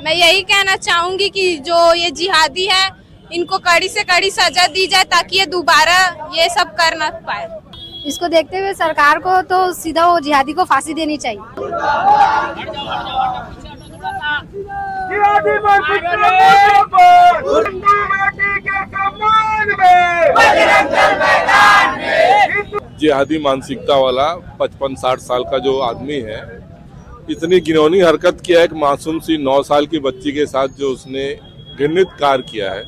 मैं यही कहना चाहूंगी कि जो ये जिहादी है इनको कड़ी से कड़ी सजा दी जाए ताकि ये दोबारा ये सब कर ना पाए। इसको देखते हुए सरकार को तो सीधा वो जिहादी को फांसी देनी चाहिए। जिहादी मानसिकता वाला 55-60 साल का जो आदमी है, इतनी घिनौनी हरकत किया है, एक मासूम सी 9 साल की बच्ची के साथ जो उसने घृणित कार्य किया है।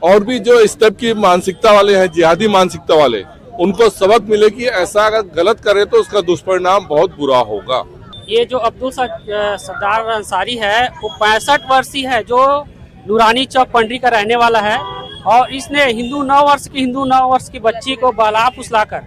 और भी जो इस टाइप की मानसिकता वाले हैं, जिहादी मानसिकता वाले, उनको सबक मिले कि ऐसा अगर गलत करे तो उसका दुष्परिणाम बहुत बुरा होगा। ये जो अब्दुल सत्तार अंसारी है वो 65 वर्षीय है, जो नूरानी चौक पंडरी का रहने वाला है। और इसने हिंदू 9 वर्ष की बच्ची को बला फुसलाकर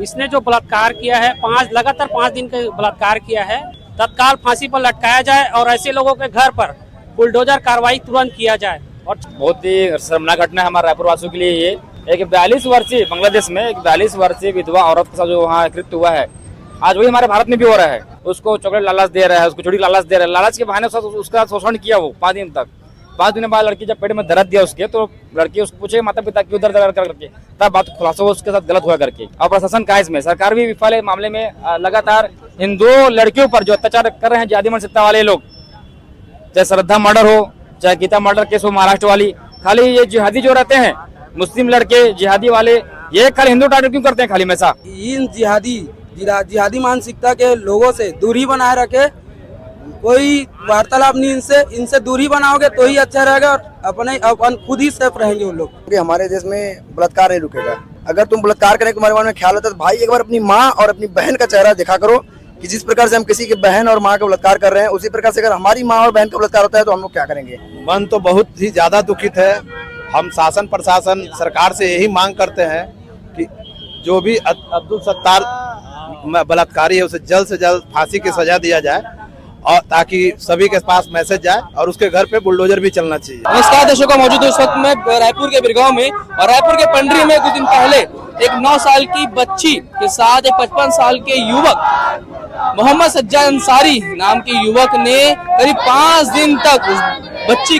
इसने जो बलात्कार किया है, लगातार 5 दिन का बलात्कार किया है। तत्काल फांसी पर लटकाया जाए और ऐसे लोगों के घर पर बुलडोजर कार्रवाई तुरंत किया जाए। और बहुत ही शर्मनाक घटना है हमारे रायपुर वासियों के लिए। ये एक 42 वर्षीय बांग्लादेश में एक 42 वर्षीय विधवा औरत के साथ जो वहाँ कृत्य हुआ है, आज वही हमारे भारत में भी हो रहा है। उसको चॉकलेट लालच दे रहा है, उसको छोटी लालच दे रहा है, लालच के बहाने उसका शोषण किया वो 5 दिन तक। 5 दिन बाद लड़की जब पेट में दर्द दिया उसके, तो लड़की उसको पूछे माता पिता क्यों दर्द करके, तब बात खुलासा हुआ उसके साथ गलत हुआ करके। और प्रशासन का इसमें सरकार भी विफल है मामले में। लगातार हिंदू लड़कियों पर जो अत्याचार कर रहे हैं जिहादी मानसिकता वाले लोग, चाहे श्रद्धा मर्डर हो, चाहे गीता मर्डर केस हो महाराष्ट्र वाली, खाली ये जिहादी जो रहते हैं मुस्लिम लड़के जिहादी वाले, ये खाली हिंदू टारगेट क्यों करते हैं खाली हमेशा। इन जिहादी मानसिकता के लोगों से दूरी बनाए रखे, कोई वार्तालाप नहीं, इनसे दूरी बनाओगे तो ही अच्छा रहेगा और अपन खुद ही सेफ रहेंगे उन लोग। हमारे देश में बलात्कार नहीं रुकेगा। अगर तुम बलात्कार करने के तुम्हारे मन में ख्याल होता है तो भाई एक बार अपनी माँ और अपनी बहन का चेहरा दिखा करो कि जिस प्रकार से हम किसी की बहन और माँ का बलात्कार कर रहे हैं, उसी प्रकार से अगर हमारी माँ और बहन का बलात्कार होता है तो हम लोग क्या करेंगे। मन तो बहुत ही ज्यादा दुखित है। हम शासन प्रशासन सरकार से यही मांग करते हैं कि जो भी अब्दुल सत्तार बलात्कारी है उसे जल्द से जल्द फांसी की सजा दिया जाए, और ताकि सभी के पास मैसेज जाए और उसके घर पे बुलडोजर भी चलना चाहिए। नमस्कार दर्शकों, मौजूद हूं इस वक्त मैं रायपुर के बिरगांव में, और रायपुर के पंडरी में कुछ दिन पहले एक 9 साल की बच्ची के साथ एक 55 साल के युवक मोहम्मद सज्जाद अंसारी नाम के युवक ने करीब 5 दिन तक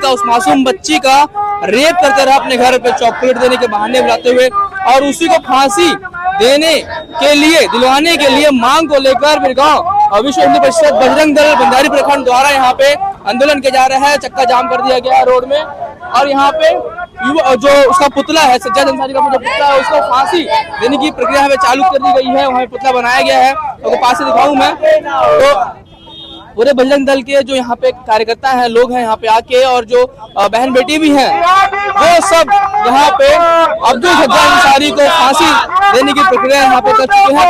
उस मासूम बच्ची का रेप करते रहा, अपने घर पे चॉकलेट देने के बहाने बुलाते हुए, और उसी को फांसी देने के लिए दिलवाने के लिए मांग को लेकर बिरगांव विश्व हिंदू परिषद बजरंग दल बंजारी प्रखंड द्वारा यहाँ पे आंदोलन किया जा रहा है। चक्का जाम कर दिया गया है रोड में, और यहाँ पे जो उसका पुतला है, सज्जाद अंसारी का जो पुतला है, उसको फांसी देने की प्रक्रिया हमें चालू कर दी गई है। वहाँ पुतला बनाया गया है, तो पास से दिखाऊं मैं। तो पूरे बजरंग दल के जो यहाँ पे कार्यकर्ता हैं, लोग हैं यहाँ पे आके, और जो बहन बेटी भी हैं, वो सब यहाँ पे अब्दुल सत्तार अंसारी को फांसी देने की प्रक्रिया यहाँ पे कर चुके हैं।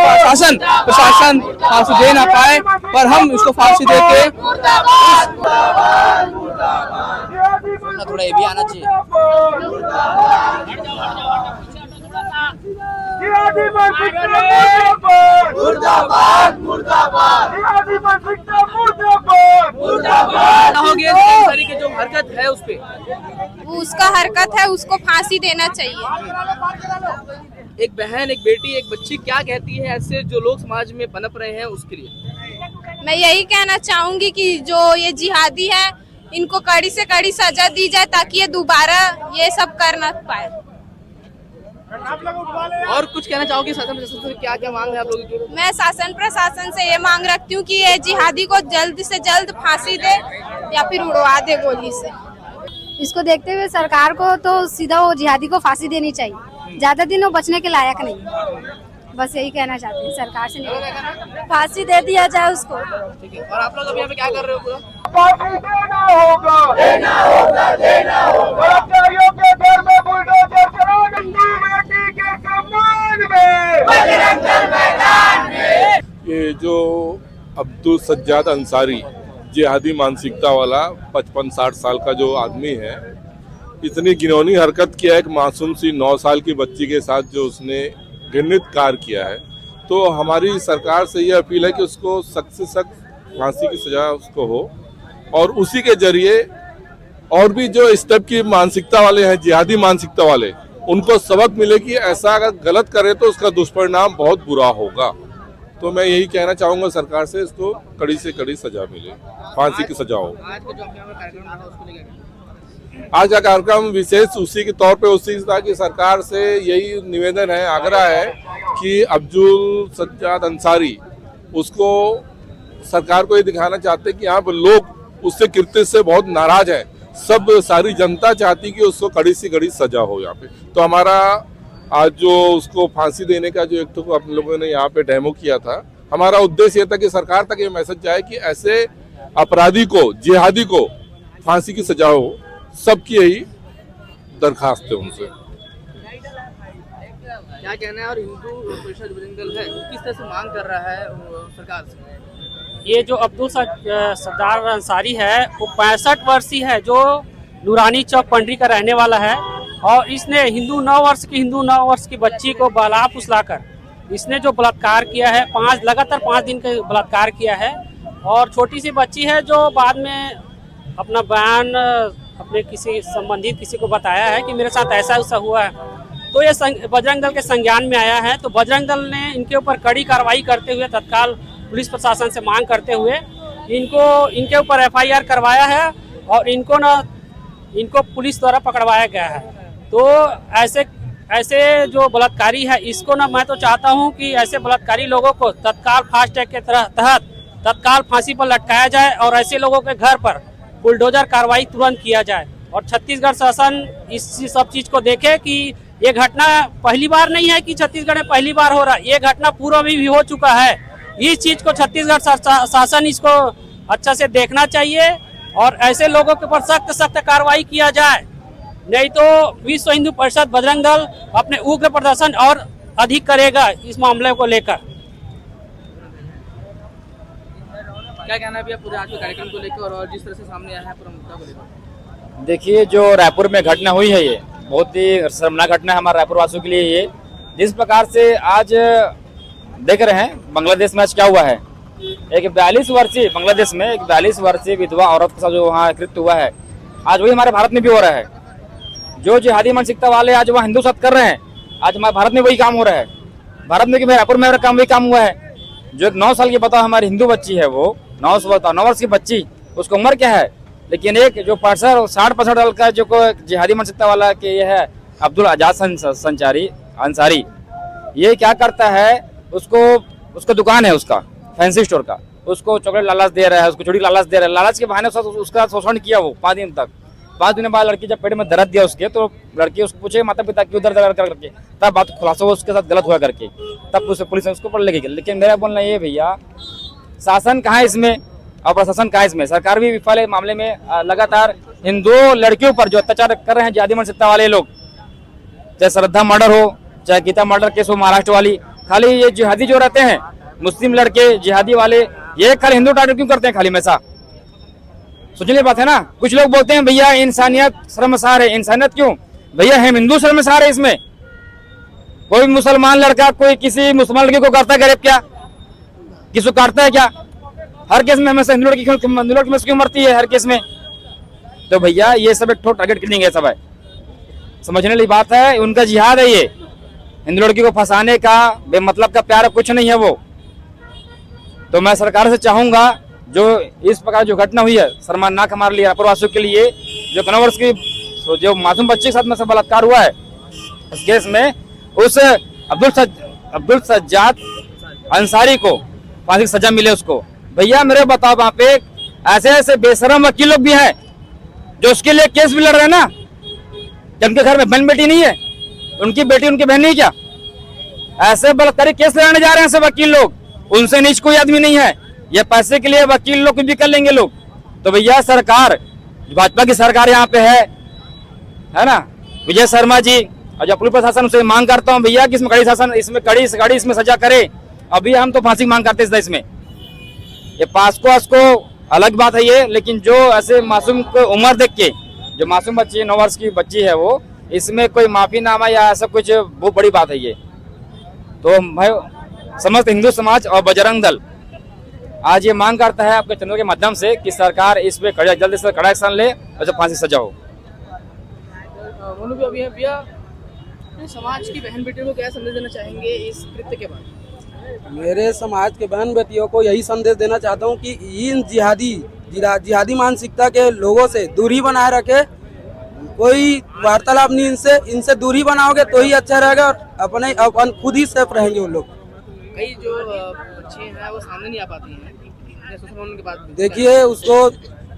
प्रशासन फांसी दे ना पाए, पर हम इसको फांसी देके थोड़ा ये भी आना चाहिए। की जो हरकत है उस पे, उसका हरकत है, उसको फांसी देना चाहिए। एक बहन, एक बेटी, एक बच्ची क्या कहती है ऐसे जो लोग समाज में पनप रहे हैं उसके लिए? मैं यही कहना चाहूंगी कि जो ये जिहादी है इनको कड़ी से कड़ी सजा दी जाए ताकि ये दोबारा ये सब कर ना पाए। और कुछ कहना चाहोगे शासन प्रशासन से, क्या क्या मांग है आप लोगों की? मैं शासन प्रशासन से ये मांग रखती हूँ कि ये जिहादी को जल्द से जल्द फांसी दे या फिर उड़वा दे गोली से। इसको देखते हुए सरकार को तो सीधा वो जिहादी को फांसी देनी चाहिए। ज्यादा दिन वो बचने के लायक नहीं, बस यही कहना चाहते हैं सरकार से, नहीं फांसी दे दिया जाए उसको। ठीक है। और आप लोग अभी यहाँ पे क्या कर रहे हो? ये जो अब्दुल सज्जाद अंसारी जिहादी मानसिकता वाला 55-60 साल का जो आदमी है, इतनी घिनौनी हरकत किया है, एक मासूम सी 9 साल की बच्ची के साथ जो उसने घृणित कार्य किया है। तो हमारी सरकार से ये अपील है कि उसको सख्त से सख्त फांसी की सजा उसको हो, और उसी के जरिए और भी जो इस टाइप की मानसिकता वाले हैं, जिहादी मानसिकता वाले, उनको सबक मिले कि ऐसा अगर गलत करे तो उसका दुष्परिणाम बहुत बुरा होगा। तो मैं यही कहना चाहूँगा सरकार से, इसको कड़ी से कड़ी सजा मिले, फांसी की सजा हो। आज का जो आपके यहाँ पर कार्यक्रम रहा उसको लेकर आज का कार्यक्रम विशेष उसी के तौर पे उसी था कि सरकार से यही निवेदन है, आग्रह है कि अब्दुल सज्जाद अंसारी, उसको सरकार को ये दिखाना चाहते हैं कि यहाँ पर लोग उससे कृत्य से बहुत नाराज हैं। सब सारी जनता चाहती कि उसको कड़ी से कड़ी सजा हो यहाँ पे। तो हमारा आज जो उसको फांसी देने का जो एक तो आप लोगों ने यहाँ पे डेमो किया था, हमारा उद्देश्य ये था कि सरकार तक ये मैसेज जाए कि ऐसे अपराधी को, जिहादी को फांसी की सजा हो। सबकी यही दरखास्त है उनसे। क्या कहना है? और हिंदू परिषद बजरंग दल है वो किस तरह से मांग कर रहा है सरकार से? ये जो अब्दुल सत्तार अंसारी है वो 65 वर्षीय है, जो नूरानी चौक पंडरी का रहने वाला है। और इसने हिंदू 9 वर्ष की बच्ची को बहला फुसलाकर इसने जो बलात्कार किया है, लगातार 5 दिन का बलात्कार किया है। और छोटी सी बच्ची है जो बाद में अपना बयान अपने किसी संबंधित किसी को बताया है कि मेरे साथ ऐसा ऐसा हुआ है। तो ये बजरंग दल के संज्ञान में आया है। तो बजरंग दल ने इनके ऊपर कड़ी कार्रवाई करते हुए तत्काल पुलिस प्रशासन से मांग करते हुए इनके ऊपर FIR करवाया है और इनको पुलिस द्वारा पकड़वाया गया है। तो ऐसे जो बलात्कारी है, इसको ना मैं तो चाहता हूं कि ऐसे बलात्कारी लोगों को तत्काल फास्ट ट्रैक के तहत तत्काल फांसी पर लटकाया जाए और ऐसे लोगों के घर पर बुलडोजर कार्रवाई तुरंत किया जाए। और छत्तीसगढ़ शासन इस सब चीज को देखे कि ये घटना पहली बार नहीं है कि छत्तीसगढ़ में पहली बार हो रहा है, ये घटना पूर्व में भी हो चुका है। इस चीज को छत्तीसगढ़ शासन इसको अच्छा से देखना चाहिए और ऐसे लोगों के ऊपर सख्त कार्रवाई किया जाए, नहीं तो विश्व हिंदू परिषद बजरंग दल अपने उग्र प्रदर्शन और अधिक करेगा इस मामले को लेकर। क्या कहना है भैया पूरे आज के कार्यक्रम को लेकर और जिस तरह से सामने आया है पूरा मुद्दा को लेकर? देखिए, जो रायपुर में घटना हुई है ये बहुत ही शर्मनाक घटना है हमारे रायपुर वासियों के लिए। ये जिस प्रकार से आज देख रहे हैं बांग्लादेश में आज क्या हुआ है, एक 42 वर्षीय बांग्लादेश में एक 42 वर्षीय विधवा औरत के साथ जो वहाँ कृत्य हुआ है, आज वही हमारे भारत में भी हो रहा है। जो जिहादी मानसिकता वाले आज वहाँ हिंदू साथ कर रहे हैं, आज हमारे भारत में वही काम हो रहा है। भारत में कि रायपुर में वही काम हुआ है। जो एक 9 साल की बताओ हमारी हिंदू बच्ची है, वो 9 वर्ष की बच्ची, उसको उम्र क्या है, लेकिन एक जो 60-65 साल का जो जिहादी मानसिकता वाला के ये है अब्दुल सज्जाद अंसारी, ये क्या करता है, उसका दुकान है उसका फैंसी स्टोर का, उसको चॉकलेट लालच दे रहा है, उसको छोटी लालच दे रहा है। लालच के बहाने उसका शोषण किया वो 5 दिन तक। 5 दिन बाद लड़की जब पेट में दर्द दिया उसके, तो लड़की उसको पूछे माता पिता क्यों दर्द करके, तब बात खुलासा हुआ उसके साथ गलत हुआ करके, तब पुलिस ने उसको पकड़ लेगी। लेकिन मेरा बोलना ये भैया, शासन कहाँ है इसमें और प्रशासन कहाँ है इसमें? सरकार भी विफल है मामले में। लगातार हिंदू लड़कियों पर जो अत्याचार कर रहे हैं जिहादी मानसिकता वाले लोग, चाहे श्रद्धा मर्डर हो, चाहे गीता मर्डर केस हो महाराष्ट्र वाली, खाली ये जिहादी जो रहते हैं मुस्लिम लड़के जिहादी वाले, ये खाली हिंदू टारगेट क्यों करते हैं खाली हमेशा? सोचने बात है ना। कुछ लोग बोलते हैं भैया इंसानियत शर्मसार है, इंसानियत क्यों भैया, हम हिंदू शर्मसार है इसमें। कोई मुसलमान लड़का कोई किसी मुसलमान लड़की को करता है रेप, क्या किसी को काटता है क्या? हर केस में हमेशा हिंदू लड़की क्यों मरती है हर केस में? तो भैया ये सब एक टारगेट किलिंग है, सब है, समझने वाली बात है। उनका जिहाद है ये, हिंदू लड़की को फंसाने का, बेमतलब का प्यार कुछ नहीं है वो। तो मैं सरकार से चाहूंगा जो इस प्रकार जो घटना हुई है शर्मनाक हमारे लिए, रायपुर वासियों के लिए, जो 9 वर्ष की जो मासूम बच्चे के साथ में बलात्कार हुआ है, इस केस में उस अब्दुल सज्जाद अंसारी को फांसी की सजा मिले उसको। भैया मेरे बताओ, वहाँ पे ऐसे बेशरम वकील लोग भी हैं जो उसके लिए केस भी लड़ रहे हैं ना, जिनके घर में बहन बेटी नहीं है, उनकी बेटी उनकी बहन नहीं क्या, ऐसे बलात्कारी केस लड़ने जा रहे हैं सब वकील लोग। उनसे नीच कोई आदमी नहीं है, ये पैसे के लिए वकील लोग कुछ भी कर लेंगे लोग। तो भैया सरकार, भाजपा की सरकार यहाँ पे है ना, विजय शर्मा जी और जो पुलिस प्रशासन से मांग करता हूँ भैया कि इसमें कड़ी इसमें सजा करे। अभी हम तो फांसी मांग करते हैं इसमें, ये पास को अलग बात है ये, लेकिन जो ऐसे मासूम को उम्र देख के, जो मासूम बच्ची 9 वर्ष की बच्ची है वो, इसमें कोई माफीनामा या ऐसा कुछ बहुत बड़ी बात है ये। तो भाई समस्त हिंदू समाज और बजरंग दल आज ये मांग करता है आपके चैनल के माध्यम से कि सरकार इस पे जल्दी से कड़ा एक्शन ले और जब फांसी सजा हो। भैया समाज की बहन बेटियों को क्या संदेश देना चाहेंगे इस कृत्य के बाद? मेरे समाज के बहन बेटियों को यही संदेश देना चाहता हूँ कि इन जिहादी मानसिकता के लोगों से दूरी बनाए रखे। कोई वार्तालाप नहीं इनसे दूरी बनाओगे तो ही अच्छा रहेगा और अपन खुद ही सेफ रहेंगे वो लोग। कई जो बच्चे हैं वो सामने नहीं आ पाती हैं सोशल मीडिया के बाद। देखिए उसको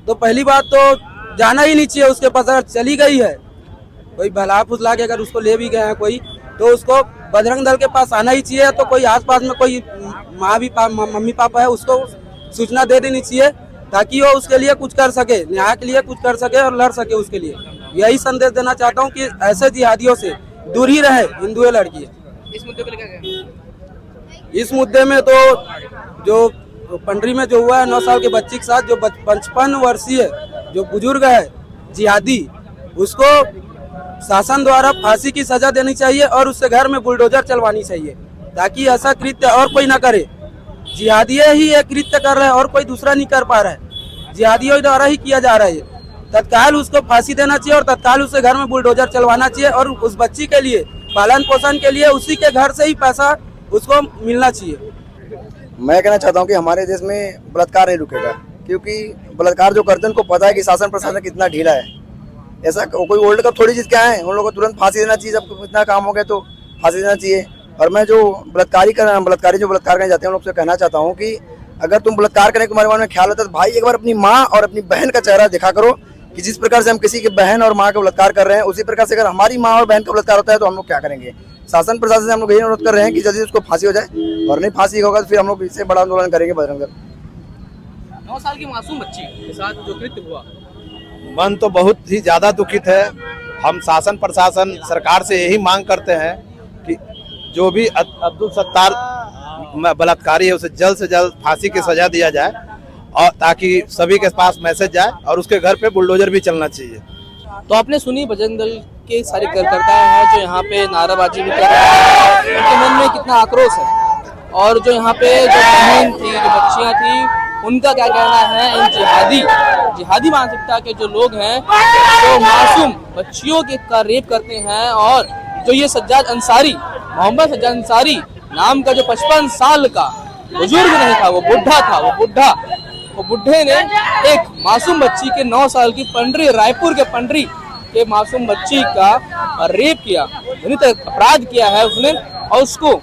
तो पहली बात तो जाना ही नहीं चाहिए, उसके पास अगर चली गई है कोई भला फुसला के अगर उसको ले भी गए हैं कोई, तो उसको बजरंग दल के पास आना ही चाहिए। तो कोई आसपास में कोई मम्मी पापा है उसको सूचना दे देनी चाहिए ताकि वो उसके लिए कुछ कर सके, न्याय के लिए कुछ कर सके और लड़ सके उसके लिए। यही संदेश देना चाहता हूँ कि ऐसे जिहादियों से दूर ही रहे हिंदू लड़की। इस मुद्दे पर क्या कहें? इस मुद्दे में तो जो पंडरी में जो हुआ है 9 साल के बच्ची के साथ, जो 55 वर्षीय जो बुजुर्ग है जिहादी, उसको शासन द्वारा फांसी की सजा देनी चाहिए और उससे घर में बुलडोजर चलवानी चाहिए ताकि ऐसा कृत्य और कोई ना करे। जिहादिये ही ये कृत्य कर रहे हैं और कोई दूसरा नहीं कर पा रहा है, जिहादियों द्वारा ही किया जा रहा है। तत्काल उसको फांसी देना चाहिए और तत्काल उससे घर में बुलडोजर चलवाना चाहिए और उस बच्ची के लिए पालन पोषण के लिए उसी के घर से ही पैसा उसको मिलना चाहिए। मैं कहना चाहता हूँ कि हमारे देश में बलात्कार नहीं रुकेगा, क्योंकि बलात्कार जो करते हैं उनको पता है कि शासन प्रशासन कितना ढीला है। ऐसा कोई वर्ल्ड कप थोड़ी चीज क्या है, उन लोगों को तुरंत फांसी देना चाहिए। जब इतना काम हो गया तो फांसी देना चाहिए। और मैं जो बलात्कार करने जाते हैं उन लोग से कहना चाहता हूँ कि अगर तुम बलात्कार करने के तुम्हारे मन में ख्याल होता है तो भाई एक बार अपनी माँ और अपनी बहन का चेहरा देखा करो कि जिस प्रकार से हम किसी की बहन और माँ का बलात्कार कर रहे हैं, उसी प्रकार से अगर हमारी माँ और बहन का बलात्कार होता है तो हम लोग क्या करेंगे। शासन प्रशासन से हम लोग यही अनुरोध कर रहे हैं कि जल्दी उसको फांसी हो जाए, और नहीं फांसी होगा तो फिर हम लोग इससे बड़ा आंदोलन करेंगे बजरंग दल। 9 साल की मासूम बच्ची के साथ जो कृत्य हुआ, मन तो बहुत ही ज्यादा दुखित है। हम शासन प्रशासन सरकार से यही मांग करते हैं कि जो भी अब्दुल सत्तार बलात्कारी है उसे जल्द से जल्द फांसी की सजा दिया जाए, और ताकि सभी के पास मैसेज जाए और उसके घर पे बुलडोजर भी चलना चाहिए। तो आपने सुनी बजरंग दल के सारे कार्यकर्ता हैं जो यहाँ पे नाराबाजी भी कर रहे हैं, उनके मन में कितना आक्रोश है। और जो यहाँ पे जो बहन थी, जो बच्चियाँ थी, उनका क्या कहना है इन जिहादी मानसिकता के जो लोग हैं जो मासूम बच्चियों का रेप करते हैं। और जो ये सज्जाद अंसारी, मोहम्मद सज्जाद अंसारी नाम का जो 55 साल का बुजुर्ग नहीं था, वो बुढ़ा था। वो बुढ़े ने एक मासूम बच्ची के 9 साल की पंडरी, रायपुर के पंडरी के मासूम बच्ची का रेप किया, अपराध किया है उसने, और उसको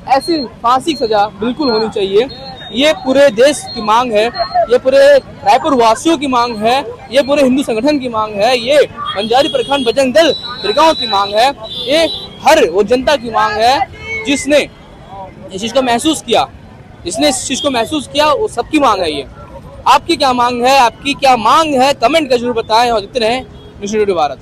ऐसी फांसी की सजा बिल्कुल होनी चाहिए। ये पूरे देश की मांग है, ये पूरे रायपुर वासियों की मांग है, ये पूरे हिंदू संगठन की मांग है, ये बंजारी प्रखंड बजरंग दल बिरगांव की मांग है, ये हर वो जनता की मांग है जिसने इस चीज को महसूस किया, वो सबकी मांग है। ये आपकी क्या मांग है, आपकी क्या मांग है, कमेंट कर जरूर बताएं और देखते रहें न्यूज़ 24 भारत।